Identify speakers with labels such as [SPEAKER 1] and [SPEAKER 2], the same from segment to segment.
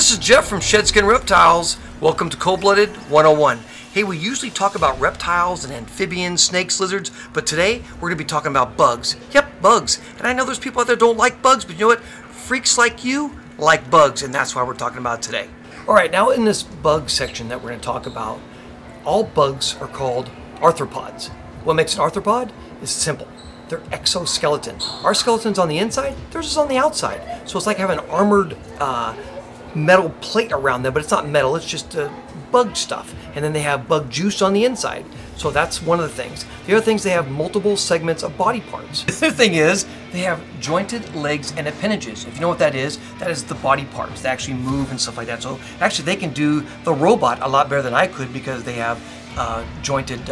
[SPEAKER 1] This is Jeff from Shed Skin Reptiles. Welcome to Cold-Blooded 101. Hey, we usually talk about reptiles and amphibians, snakes, lizards, but today we're going to be talking about bugs. Yep, bugs. And I know there's people out there that don't like bugs, but you know what? Freaks like you like bugs, and that's why we're talking about it today. All right, now in this bug section that we're going to talk about, all bugs are called arthropods. What makes an arthropod is simple. They're exoskeleton. Our skeleton's on the inside, theirs is on the outside. So it's like having an armored metal plate around them, but it's not metal, it's just bug stuff. And then they have bug juice on the inside. So that's one of the things. The other things, they have multiple segments of body parts. The other thing is, they have jointed legs and appendages. If you know what that is the body parts. They actually move and stuff like that. So actually they can do the robot a lot better than I could because they have jointed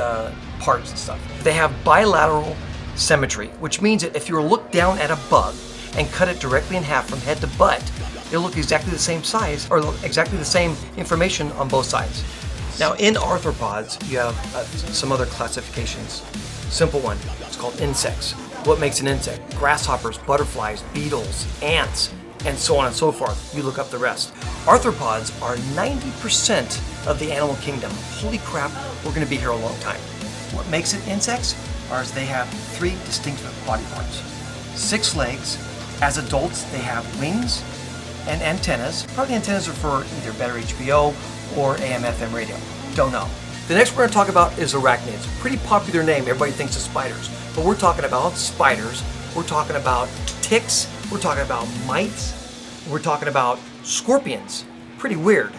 [SPEAKER 1] parts and stuff. They have bilateral symmetry, which means that if you were to look down at a bug and cut it directly in half from head to butt, it'll look exactly the same size, or exactly the same information on both sides. Now in arthropods, you have some other classifications. Simple one, it's called insects. What makes an insect? Grasshoppers, butterflies, beetles, ants, and so on and so forth. You look up the rest. Arthropods are 90% of the animal kingdom. Holy crap, we're gonna be here a long time. What makes it insects? Is they have 3 distinctive body parts. 6 legs. As adults, they have wings and antennas. Probably antennas are for either better HBO or AM/FM radio. Don't know. The next we're going to talk about is arachnids. Pretty popular name. Everybody thinks of spiders. But we're talking about spiders. We're talking about ticks. We're talking about mites. We're talking about scorpions. Pretty weird.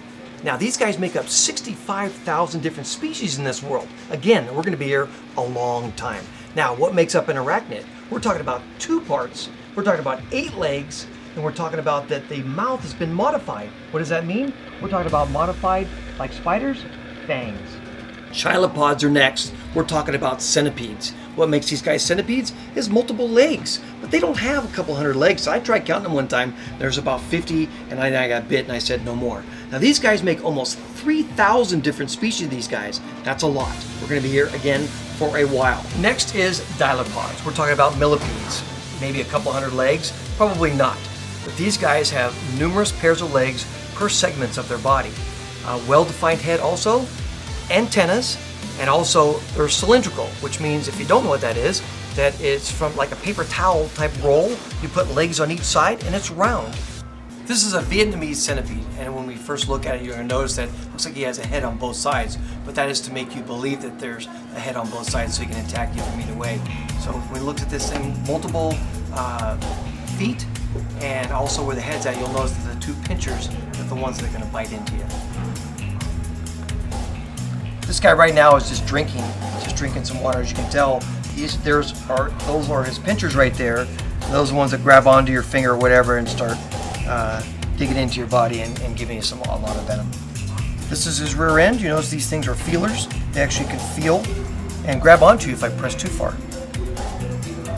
[SPEAKER 1] Now these guys make up 65,000 different species in this world. Again, we're going to be here a long time. Now what makes up an arachnid? We're talking about 2 parts. We're talking about 8 legs. And we're talking about that the mouth has been modified. What does that mean? We're talking about modified, like spiders, fangs. Chilopods are next. We're talking about centipedes. What makes these guys centipedes is multiple legs, but they don't have a couple hundred legs. So I tried counting them one time. There's about 50, and I got bit, and I said no more. Now these guys make almost 3,000 different species of these guys. That's a lot. We're going to be here again for a while. Next is dilopods. We're talking about millipedes. Maybe a couple hundred legs, probably not. But these guys have numerous pairs of legs per segments of their body. Well-defined head also, antennas, and also they're cylindrical, which means if you don't know what that is, that it's from like a paper towel type roll. You put legs on each side and it's round. This is a Vietnamese centipede, and when we first look at it, you're going to notice that it looks like he has a head on both sides, but that is to make you believe that there's a head on both sides so he can attack you from either way. So when we looked at this thing, multiple feet, and also where the head's at, you'll notice that the 2 pinchers are the ones that are going to bite into you. This guy right now is just drinking some water. As you can tell, those are his pinchers right there. Those are the ones that grab onto your finger or whatever and start digging into your body and giving you a lot of venom. This is his rear end. You notice these things are feelers. They actually can feel and grab onto you if I press too far.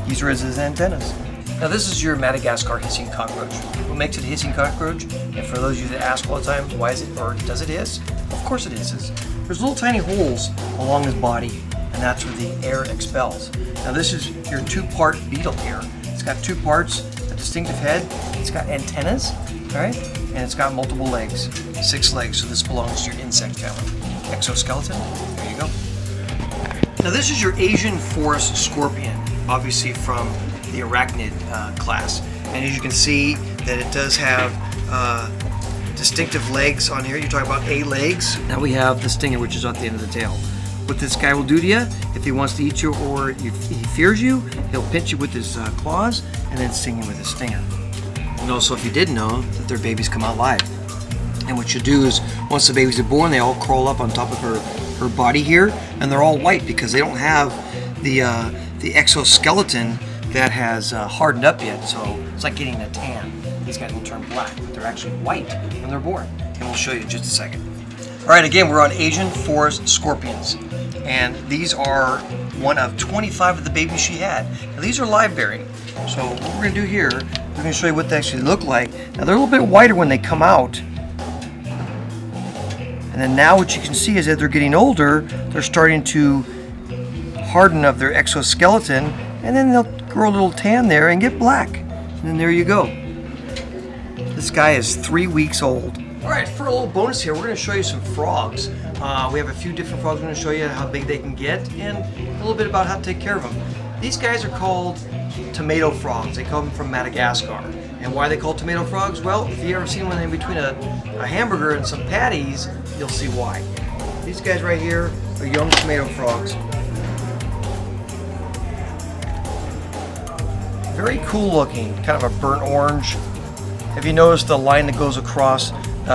[SPEAKER 1] These are his antennas. Now this is your Madagascar hissing cockroach. What makes it a hissing cockroach? And for those of you that ask all the time, why is it, or does it hiss? Of course it hisses. There's little tiny holes along his body, and that's where the air expels. Now this is your 2-part beetle here. It's got 2 parts, a distinctive head, it's got antennas, all right? And it's got multiple legs, 6 legs, so this belongs to your insect family. Exoskeleton, there you go. Now this is your Asian forest scorpion, obviously from the arachnid class. And as you can see that it does have distinctive legs on here. You're talking about 8 legs. Now we have the stinger, which is at the end of the tail. What this guy will do to you, if he wants to eat you or he fears you, he'll pinch you with his claws and then sting you with his stinger. And also, if you didn't know, that their babies come out live. And what you do is, once the babies are born, they all crawl up on top of her body here, and they're all white because they don't have the exoskeleton that has hardened up yet. So it's like getting a tan. These guys will turn black, but they're actually white when they're born. And we'll show you in just a second. All right, again, we're on Asian forest scorpions. And these are one of 25 of the babies she had. Now these are live bearing. So what we're gonna do here, we're gonna show you what they actually look like. Now they're a little bit whiter when they come out. And then now what you can see is that they're getting older, they're starting to harden up their exoskeleton, and then they'll grow a little tan there and get black. And then there you go. This guy is 3 weeks old. Alright, for a little bonus here, we're going to show you some frogs. We have a few different frogs. We're going to show you how big they can get and a little bit about how to take care of them. These guys are called tomato frogs. They come from Madagascar. And why are they called tomato frogs? Well, if you ever seen one in between a hamburger and some patties, you'll see why. These guys right here are young tomato frogs. Very cool looking, kind of a burnt orange. Have you noticed the line that goes across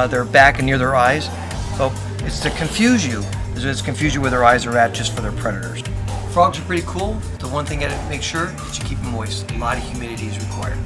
[SPEAKER 1] their back and near their eyes? So it's to confuse you. It's to confuse you where their eyes are at just for their predators. Frogs are pretty cool. The one thing you gotta make sure is you keep them moist. A lot of humidity is required.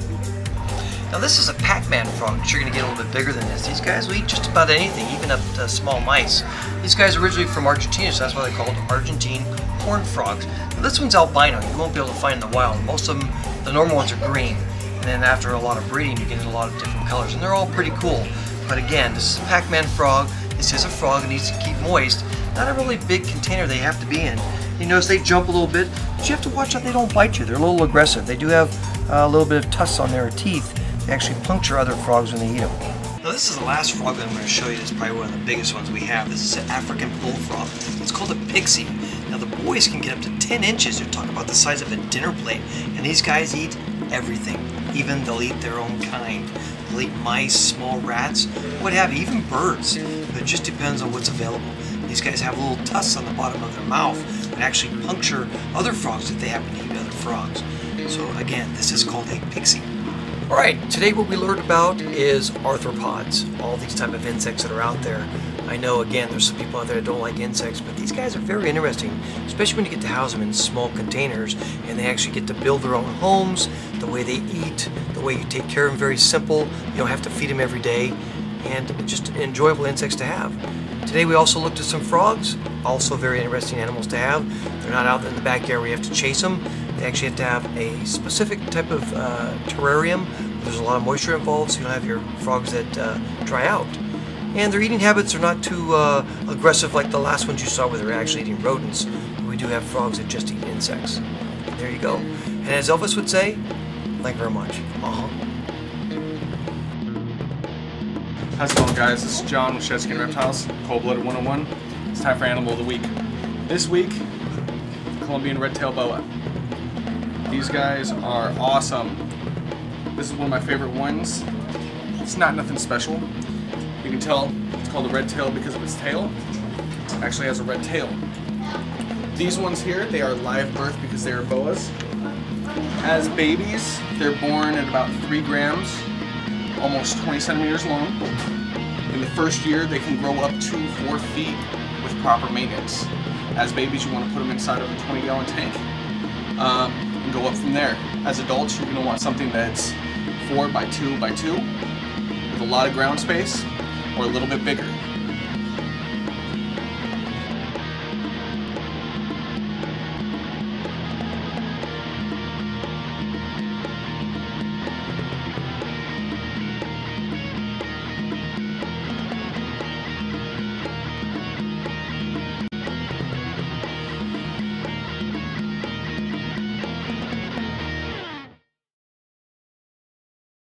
[SPEAKER 1] Now this is a Pac-Man frog, but you're gonna get a little bit bigger than this. These guys will eat just about anything, even up to small mice. These guys are originally from Argentina, so that's why they're called Argentine horned frogs. Now this one's albino. You won't be able to find in the wild. Most of them, the normal ones are green. And then after a lot of breeding, you get a lot of different colors, and they're all pretty cool. But again, this is a Pac-Man frog. This is a frog that needs to keep moist. Not a really big container they have to be in. You notice they jump a little bit, but you have to watch out they don't bite you. They're a little aggressive. They do have a little bit of tusks on their teeth. They actually puncture other frogs when they eat them. Now this is the last frog that I'm going to show you. This is probably one of the biggest ones we have. This is an African bullfrog. It's called a pixie. Now the boys can get up to 10 inches. They're talking about the size of a dinner plate. And these guys eat everything. Even they'll eat their own kind. They'll eat mice, small rats, what have you, even birds. But it just depends on what's available. These guys have little tusks on the bottom of their mouth that actually puncture other frogs if they happen to eat other frogs. So again, this is called a pixie. Alright, today what we learned about is arthropods, all these type of insects that are out there. I know, again, there's some people out there that don't like insects, but these guys are very interesting, especially when you get to house them in small containers and they actually get to build their own homes, the way they eat, the way you take care of them, very simple. You don't have to feed them every day, and just enjoyable insects to have. Today we also looked at some frogs, also very interesting animals to have. They're not out in the backyard where you have to chase them. They actually have to have a specific type of terrarium. There's a lot of moisture involved, so you don't have your frogs that dry out. And their eating habits are not too aggressive like the last ones you saw where they're actually eating rodents. We do have frogs that just eat insects. There you go. And as Elvis would say, thank you very much.
[SPEAKER 2] How's it going, guys? This is John with Shed Skin Reptiles, Cold-Blooded 101. It's time for Animal of the Week. This week, Colombian red-tailed boa. These guys are awesome. This is one of my favorite ones. It's not nothing special. You can tell it's called a red tail because of its tail. It actually has a red tail. These ones here, they are live birth because they are boas. As babies, they're born at about 3 grams, almost 20 centimeters long. In the first year, they can grow up to 4 feet with proper maintenance. As babies, you want to put them inside of a 20-gallon tank and go up from there. As adults, you're going to want something that's 4 by 2 by 2 with a lot of ground space or a little bit bigger.